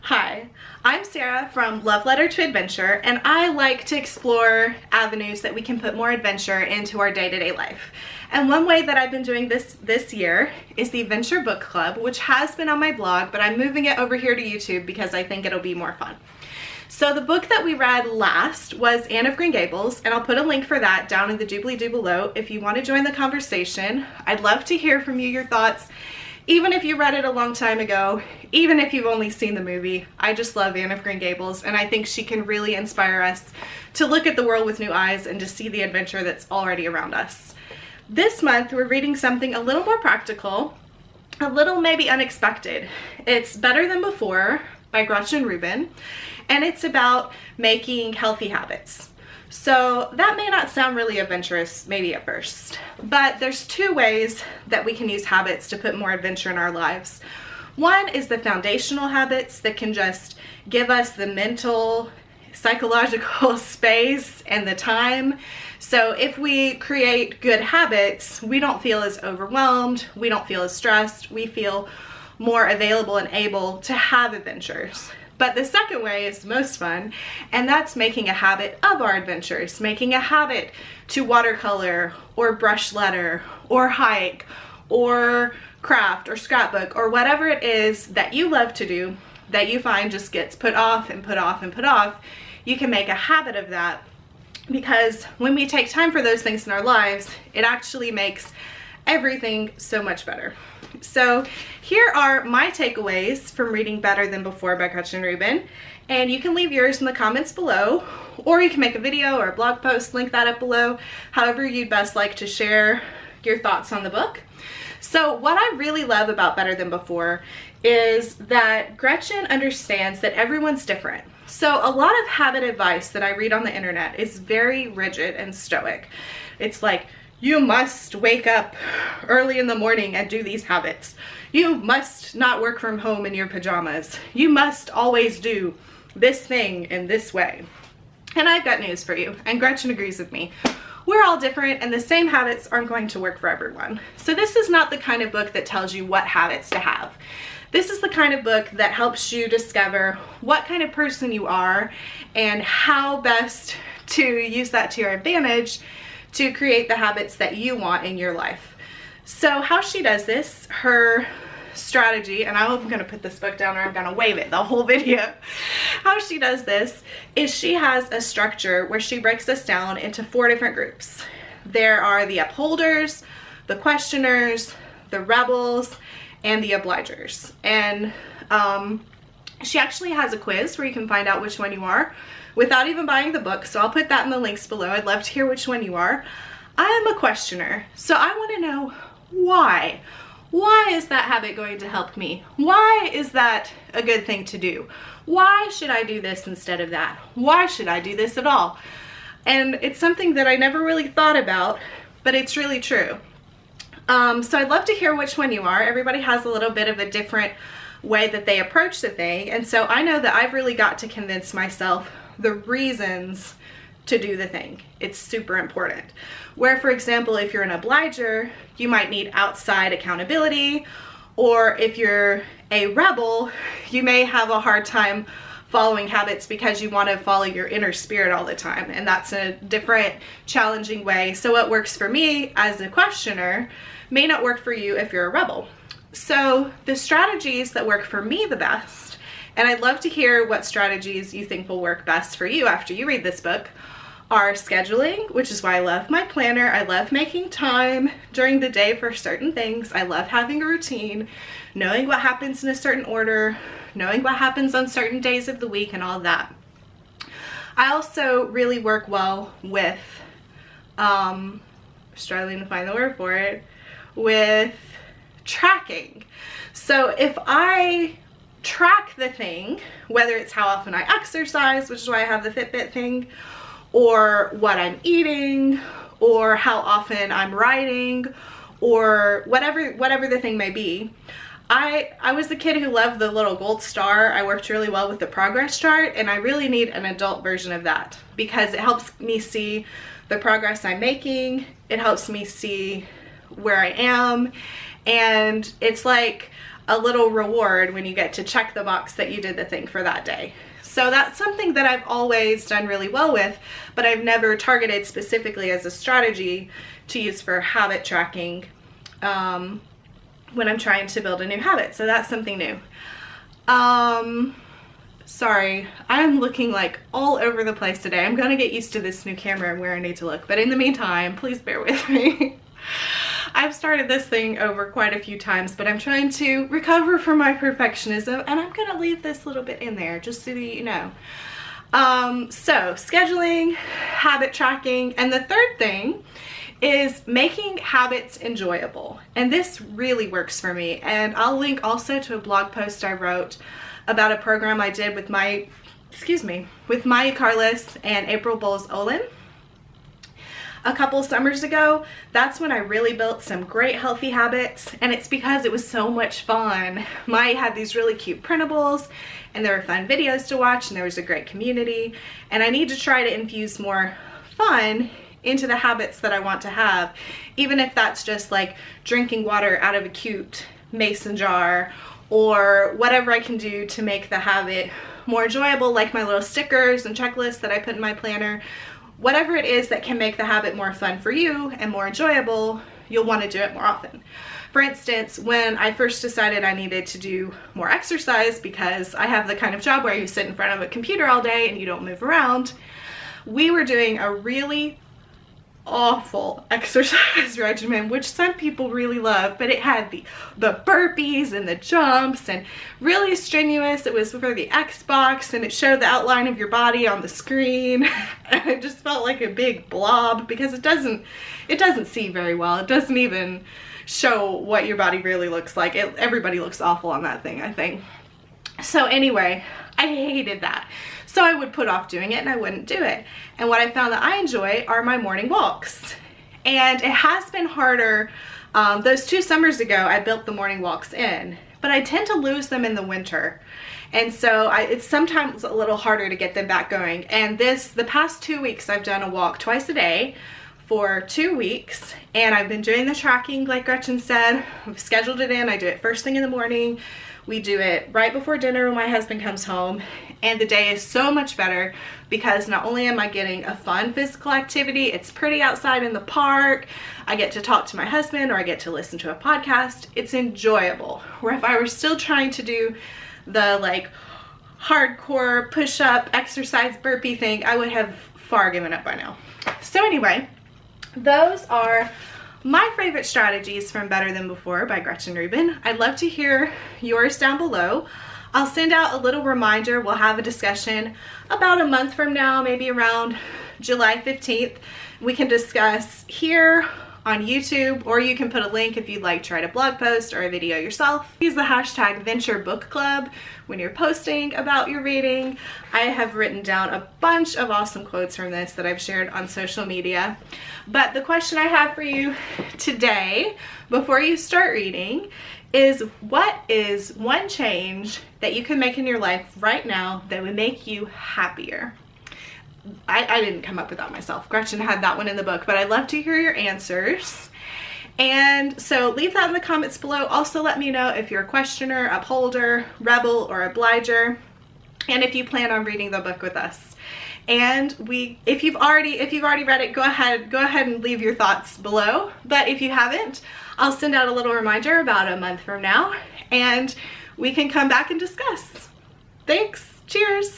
Hi, I'm Sarah from Love Letter to Adventure, and I like to explore avenues that we can put more adventure into our day-to-day life. And one way that I've been doing this year is the Adventure Book Club, which has been on my blog, but I'm moving it over here to YouTube because I think it'll be more fun. So the book that we read last was Anne of Green Gables, and I'll put a link for that down in the doobly-doo below if you want to join the conversation. I'd love to hear from you, your thoughts. Even if you read it a long time ago, even if you've only seen the movie, I just love Anne of Green Gables, and I think she can really inspire us to look at the world with new eyes and to see the adventure that's already around us. This month, we're reading something a little more practical, a little maybe unexpected. It's Better Than Before by Gretchen Rubin, and it's about making healthy habits. So that may not sound really adventurous maybe at first, but there's two ways that we can use habits to put more adventure in our lives. One is the foundational habits that can just give us the mental, psychological space and the time. So if we create good habits, we don't feel as overwhelmed, we don't feel as stressed, we feel more available and able to have adventures. But the second way is most fun, and that's making a habit of our adventures, making a habit to watercolor or brush letter or hike or craft or scrapbook or whatever it is that you love to do that you find just gets put off and put off and put off. You can make a habit of that, because when we take time for those things in our lives, it actually makes everything so much better. So here are my takeaways from reading Better Than Before by Gretchen Rubin, and you can leave yours in the comments below, or you can make a video or a blog post, link that up below, however you'd best like to share your thoughts on the book. So what I really love about Better Than Before is that Gretchen understands that everyone's different. So a lot of habit advice that I read on the internet is very rigid and stoic. It's like, you must wake up early in the morning and do these habits. You must not work from home in your pajamas. You must always do this thing in this way. And I've got news for you, and Gretchen agrees with me. We're all different, and the same habits aren't going to work for everyone. So this is not the kind of book that tells you what habits to have. This is the kind of book that helps you discover what kind of person you are and how best to use that to your advantage to create the habits that you want in your life. So how she does this, her strategy, and I'm gonna put this book down or I'm gonna wave it the whole video. How she does this is she has a structure where she breaks this down into 4 different groups. There are the upholders, the questioners, the rebels, and the obligers. And she actually has a quiz where you can find out which one you are without even buying the book, so I'll put that in the links below. I'd love to hear which one you are. I am a questioner, so I want to know why. Why is that habit going to help me? Why is that a good thing to do? Why should I do this instead of that? Why should I do this at all? And it's something that I never really thought about, but it's really true. So I'd love to hear which one you are. Everybody has a little bit of a different way that they approach the thing, and so I know that I've really got to convince myself the reasons to do the thing. It's super important. Where, for example, if you're an obliger, you might need outside accountability, or if you're a rebel, you may have a hard time following habits because you want to follow your inner spirit all the time, and that's a different, challenging way. So what works for me as a questioner may not work for you if you're a rebel. So the strategies that work for me the best, and I'd love to hear what strategies you think will work best for you after you read this book, are scheduling, which is why I love my planner. I love making time during the day for certain things. I love having a routine, knowing what happens in a certain order, knowing what happens on certain days of the week, and all that. I also really work well with, struggling to find the word for it, with tracking. So if I track the thing, whether it's how often I exercise, which is why I have the Fitbit thing, or what I'm eating, or how often I'm writing, or whatever the thing may be. I was the kid who loved the little gold star. I worked really well with the progress chart, and I really need an adult version of that because it helps me see the progress I'm making. It helps me see where I am, and it's like a little reward when you get to check the box that you did the thing for that day. So that's something that I've always done really well with, but I've never targeted specifically as a strategy to use for habit tracking when I'm trying to build a new habit. So that's something new. Sorry, I'm looking like all over the place today. I'm gonna get used to this new camera and where I need to look, but in the meantime, please bear with me. I've started this thing over quite a few times, but I'm trying to recover from my perfectionism, and I'm gonna leave this little bit in there just so that you know. So scheduling, habit tracking, and the third thing is making habits enjoyable. And this really works for me, and I'll link also to a blog post I wrote about a program I did with Maya Carlis and April Bowles-Olin a couple summers ago. That's when I really built some great healthy habits, and it's because it was so much fun. Maya had these really cute printables, and there were fun videos to watch, and there was a great community, and I need to try to infuse more fun into the habits that I want to have, even if that's just like drinking water out of a cute mason jar, or whatever I can do to make the habit more enjoyable, like my little stickers and checklists that I put in my planner. Whatever it is that can make the habit more fun for you and more enjoyable, you'll want to do it more often. For instance, when I first decided I needed to do more exercise because I have the kind of job where you sit in front of a computer all day and you don't move around, we were doing a really awful exercise regimen, which some people really love, but it had the burpees and the jumps and really strenuous. It was for the Xbox, and it showed the outline of your body on the screen, and it just felt like a big blob because it doesn't see very well. It doesn't even show what your body really looks like. Everybody looks awful on that thing, I think. So anyway, I hated that. So I would put off doing it and I wouldn't do it. And what I found that I enjoy are my morning walks. And it has been harder. Those 2 summers ago, I built the morning walks in, but I tend to lose them in the winter. And so it's sometimes a little harder to get them back going. And the past 2 weeks, I've done a walk twice a day for 2 weeks. And I've been doing the tracking like Gretchen said. I've scheduled it in. I do it first thing in the morning. We do it right before dinner when my husband comes home, and the day is so much better because not only am I getting a fun physical activity, it's pretty outside in the park, I get to talk to my husband, or I get to listen to a podcast. It's enjoyable. Where if I were still trying to do the like hardcore push-up exercise burpee thing, I would have far given up by now. So anyway, those are my favorite strategies from Better Than Before by Gretchen Rubin. I'd love to hear yours down below. I'll send out a little reminder. We'll have a discussion about a month from now, maybe around July 15th. We can discuss here on YouTube, or you can put a link if you'd like to write a blog post or a video yourself. Use the hashtag Venture Book Club when you're posting about your reading. I have written down a bunch of awesome quotes from this that I've shared on social media. But the question I have for you today, before you start reading, is what is one change that you can make in your life right now that would make you happier? I didn't come up with that myself. Gretchen had that one in the book, but I'd love to hear your answers. And so leave that in the comments below. Also let me know if you're a questioner, upholder, rebel, or obliger, and if you plan on reading the book with us. And if you've already read it, go ahead and leave your thoughts below. But if you haven't, I'll send out a little reminder about a month from now, and we can come back and discuss. Thanks. Cheers.